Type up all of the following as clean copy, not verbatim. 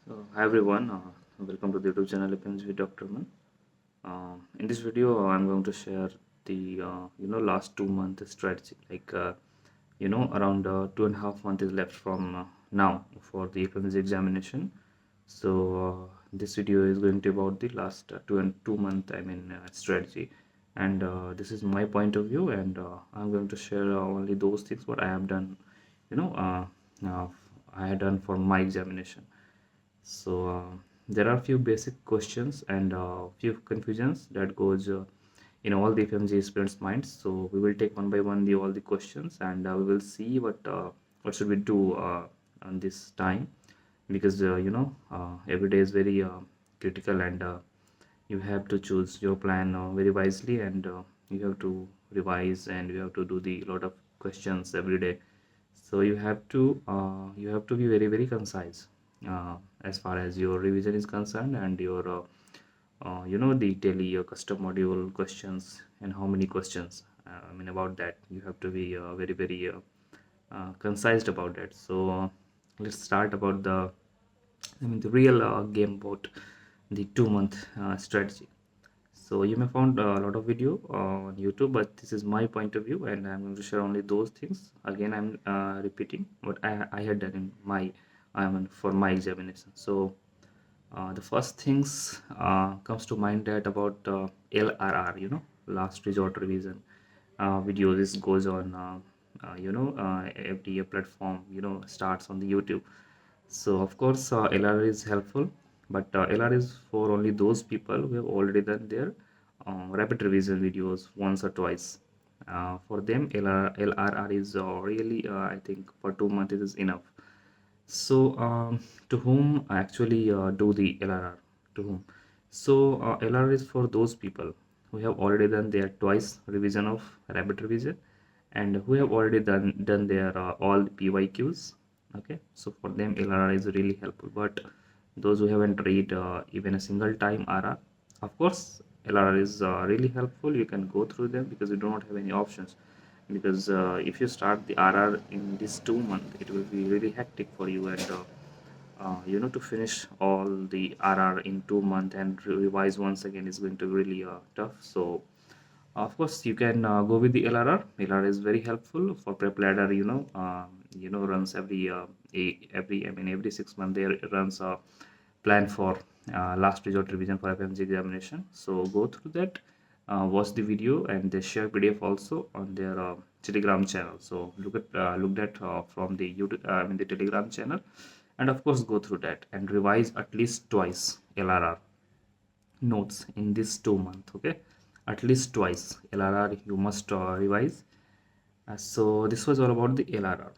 Hi everyone, welcome to the YouTube channel FMGE Dr. Man. In this video, I'm going to share the last 2 month strategy. Around 2.5 months is left from now for the FMGE examination. So this video is going to be about the last 2 month strategy, and this is my point of view, and I'm going to share only those things what I have done. You know, I had done for my examination. So there are few basic questions and few confusions that goes in all the FMG students' minds. So we will take one by one the all the questions, and we will see what should we do on this time, because every day is very critical, and you have to choose your plan very wisely, and you have to revise, and you have to do the lot of questions every day. So you have to be very very concise as far as your revision is concerned, and your the daily your custom module questions, and how many questions about that you have to be very very concise about that. So let's start about the real game about the 2 month strategy. So you may found a lot of video on YouTube, but this is my point of view, and I'm going to share only those things. Again, I'm repeating what I had done in my for my examination. So the first things comes to mind that about LRR, last resort revision video. This goes on every platform, starts on the YouTube. So of course LR is helpful, but LR is for only those people who have already done their rapid revision videos once or twice. For them, LRR is really, I think, for 2 months it is enough. So to whom actually do the LRR? To whom? So LRR is for those people who have already done their twice revision of rapid revision, and who have already done their all the PYQs. Okay, so for them LRR is really helpful. But those who haven't read even a single time RR, of course LRR is really helpful. You can go through them because you do not have any options. Because if you start the RR in this 2 month, it will be really hectic for you, and to finish all the RR in 2 months and revise once again is going to be really tough. So of course you can go with the LRR. LRR is very helpful for prep ladder. Runs every 6 months there runs a plan for last resort revision for FMG examination. So go through that, watch the video, and they share PDF also on their Telegram channel. So look at from the YouTube, the Telegram channel, and of course go through that and revise at least twice LRR notes in this 2 month. Okay, at least twice LRR you must revise. So this was all about the LRR.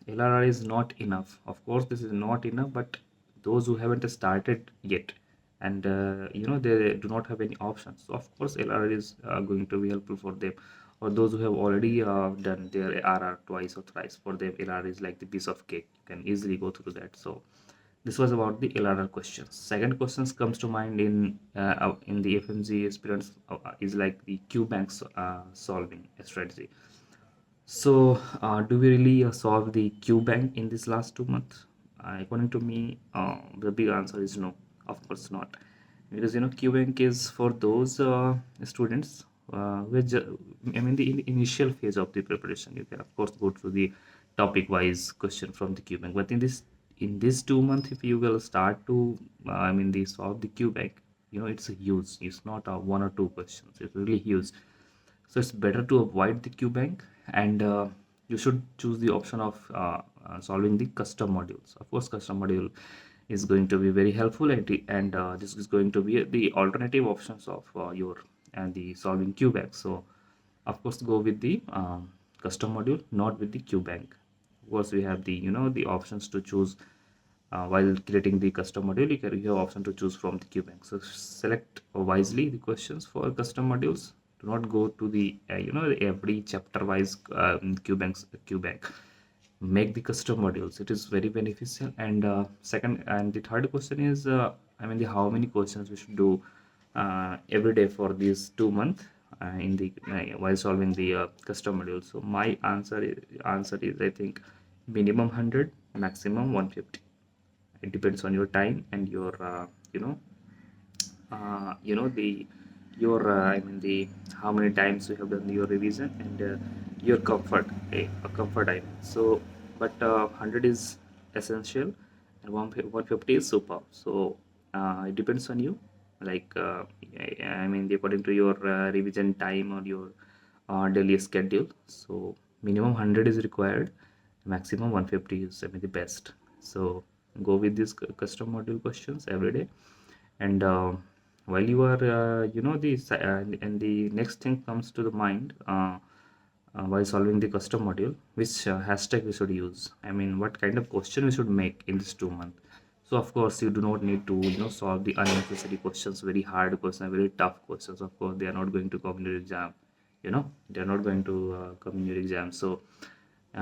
LRR is not enough. Of course, this is not enough, but those who haven't started yet, and they do not have any options. So of course, LRR is going to be helpful for them. Or those who have already done their RR twice or thrice, for them LRR is like the piece of cake. You can easily go through that. So this was about the LRR questions. Second questions comes to mind in the FMG experience is like the QBank solving strategy. So, do we really solve the Q bank in this last 2 months? According to me, the big answer is no. Of course not, because Q bank is for those students the initial phase of the preparation. You can of course go through the topic-wise question from the Q bank, but in this 2 months, if you will start to the solve the Q bank, it's a huge. It's not one or two questions. It's really huge. So it's better to avoid the QBank, and you should choose the option of solving the custom modules. Of course, custom module is going to be very helpful, and this is going to be the alternative options of your and the solving QBank. So of course, go with the custom module, not with the QBank. Of course, we have the options to choose while creating the custom module. You have option to choose from the QBank. So select wisely the questions for custom modules. Do not go to the every chapter wise QBank. Make the custom modules. It is very beneficial. And second, and the third question is how many questions we should do every day for these 2 months in the while solving the custom module. So my answer is I think minimum 100, maximum 150. It depends on your time and your the your I mean the how many times you have done your revision, and your comfort, a comfort I mean. So but 100 is essential, and 150 is super. So it depends on you, like I mean according to your revision time or your daily schedule. So minimum 100 is required, maximum 150 is, I mean, the best. So go with these custom module questions every day. And while you are and the next thing comes to the mind, while solving the custom module, which hashtag we should use, I mean what kind of question we should make in this 2 month. So of course you do not need to solve the unnecessary questions, very hard questions, very tough questions. Of course they are not going to come in your exam, they are not going to come in your exam. So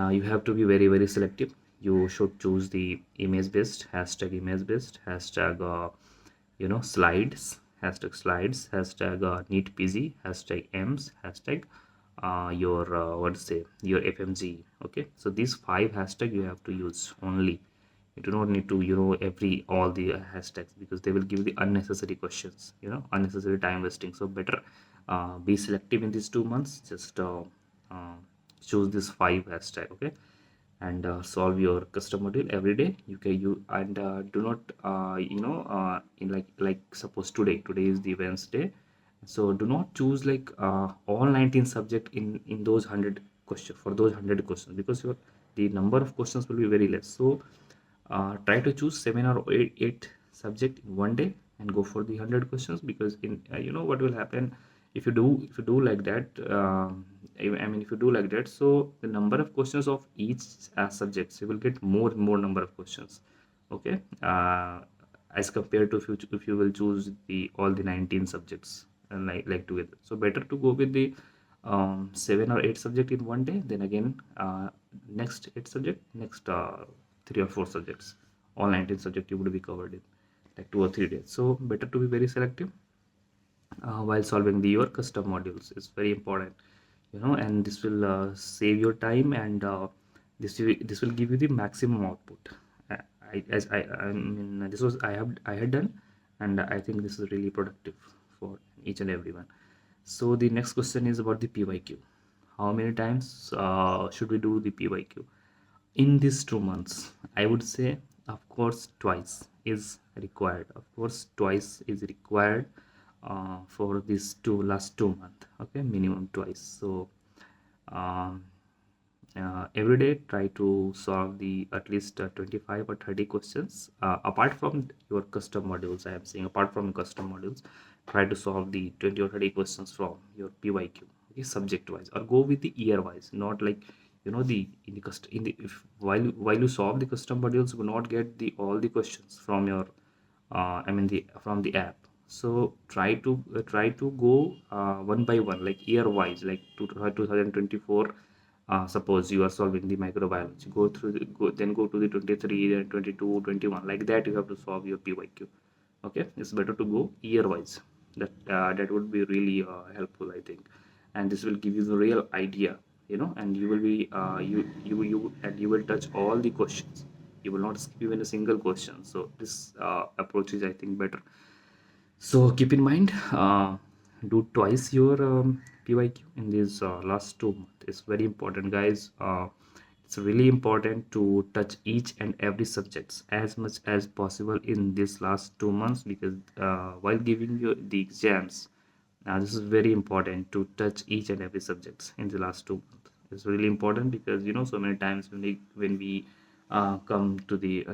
you have to be very very selective. You should choose the image based, hashtag image based, hashtag slides, hashtag neat pg, hashtag ems, hashtag your what to say, your fmge. Okay, so these 5 hashtags you have to use only. You do not need to every all the hashtags, because they will give the unnecessary questions, unnecessary time wasting. So better be selective in these 2 months. Just uh, choose this 5 hashtag. Okay, and solve your custom module every day. You can you and do not in like suppose today is the Wednesday. So do not choose like all 19 subject in those 100 questions, for those 100 questions, because the number of questions will be very less. So try to choose 7 or 8 subject in one day and go for the 100 questions. Because in what will happen if you do like that. I mean if you do like that, so the number of questions of each subjects, you will get more and more number of questions. Okay, as compared to if you will choose the all the 19 subjects and like together. So better to go with the 7 or 8 subject in one day, then again next 8 subject, next 3 or 4 subjects, all 19 subject you would be covered in like 2 or 3 days. So better to be very selective while solving your custom modules. Is very important, and this will save your time, and this will give you the maximum output. I mean this was I had done, and I think this is really productive for each and everyone. So the next question is about the pyq. How many times should we do the pyq in these 2 months? I would say, of course, twice is required. Of course, twice is required for these last 2 months. Okay, minimum twice. So um, every day try to solve the at least 25 or 30 questions apart from your custom modules. I am saying apart from custom modules, try to solve the 20 or 30 questions from your pyq. Okay, subject wise, or go with the year wise, not like the in the custom in the if while you solve the custom modules, you will not get the all the questions from your I mean the from the app. So try to go one by one, like year wise, like 2024. Suppose you are solving the microbiology, go through then go to the 23, then 22, 21, like that you have to solve your pyq. Okay, it's better to go year wise. That would be really helpful, I think. And this will give you the real idea, and you will be and you will touch all the questions. You will not skip even a single question. So this approach is, I think, better. So keep in mind, do twice your pyq in these last 2 months. It's very important, guys. It's really important to touch each and every subjects as much as possible in this last 2 months, because while giving you the exams, this is very important to touch each and every subjects in the last 2 months. It's really important, because so many times when we come to the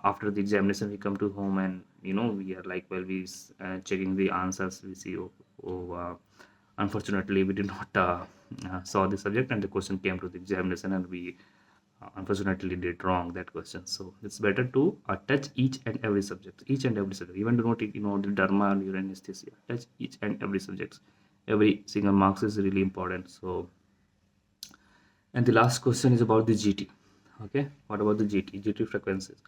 after the examination, we come to home, and we are like, well, we checking the answers, we see, unfortunately we did not saw the subject, and the question came to the examination, and we unfortunately did wrong that question. So it's better to touch each and every subject. Even do not the derma and your anesthesia, touch each and every subject. Every single marks is really important. So, and the last question is about the gt. Okay, what about the gt frequencies?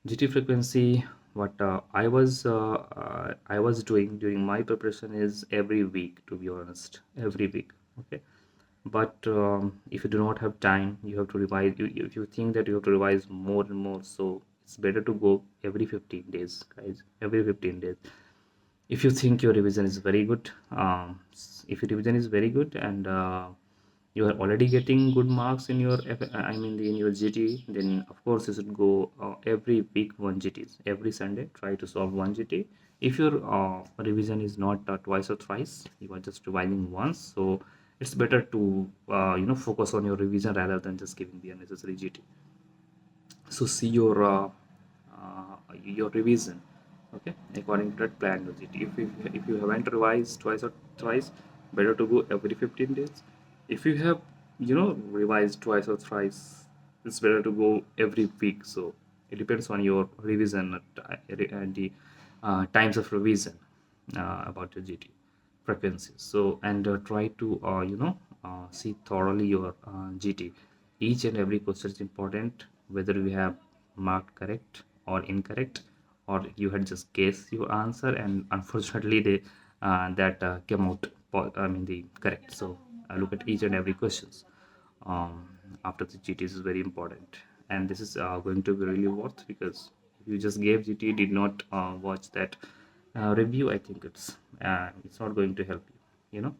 gt frequency, what I was doing during my preparation is every week, to be honest, every week. Okay, but if you do not have time, you have to revise. If you think that you have to revise more and more, so It's better to go every 15 days, guys, every 15 days. If you think your revision is very good, if your revision is very good, and you are already getting good marks in your in your GT, then of course you should go every week one GTs. Every Sunday try to solve one GT. If your revision is not twice or thrice, you are just revising once, so it's better to focus on your revision rather than just giving the unnecessary GT. So see your revision, okay, according to that plan your GT. If you haven't revised twice or thrice, better to go every 15 days. If you have revised twice or thrice, it's better to go every week. So it depends on your revision and the times of revision about your GT frequencies. So and try to see thoroughly your GT. Each and every question is important, whether we have marked correct or incorrect, or you had just guessed your answer and unfortunately they that came out the correct. So look at each and every questions um, after the GT is very important, and this is going to be really worth, because if you just gave GT, did not watch that review, I think it's not going to help you.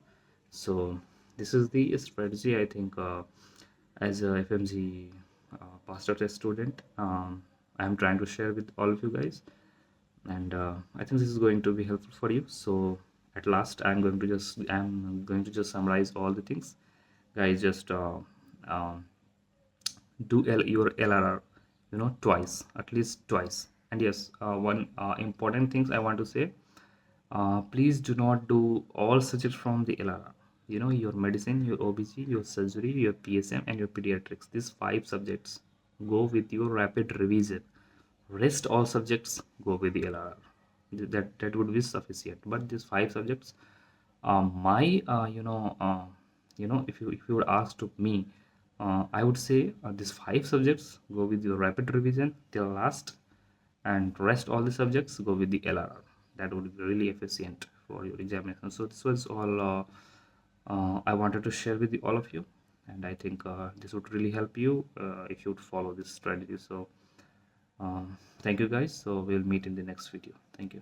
So this is the strategy, I think, as a FMG pastor test student, I'm trying to share with all of you guys, and I think this is going to be helpful for you. So at last I'm going to just summarize all the things, guys. Just um, do your LRR twice, at least twice. And yes, one important things I want to say, please do not do all subjects from the LRR. Your medicine, your OBG, your surgery, your PSM, and your pediatrics, these 5 subjects go with your rapid revision. Rest all subjects go with the LRR. That would be sufficient. But these 5 subjects, my if you were asked to me, I would say these 5 subjects go with your rapid revision till last, and rest all the subjects go with the LRR. That would be really efficient for your examination. So this was all I wanted to share with all of you, and I think this would really help you if you would follow this strategy. So thank you, guys. So we'll meet in the next video. Thank you.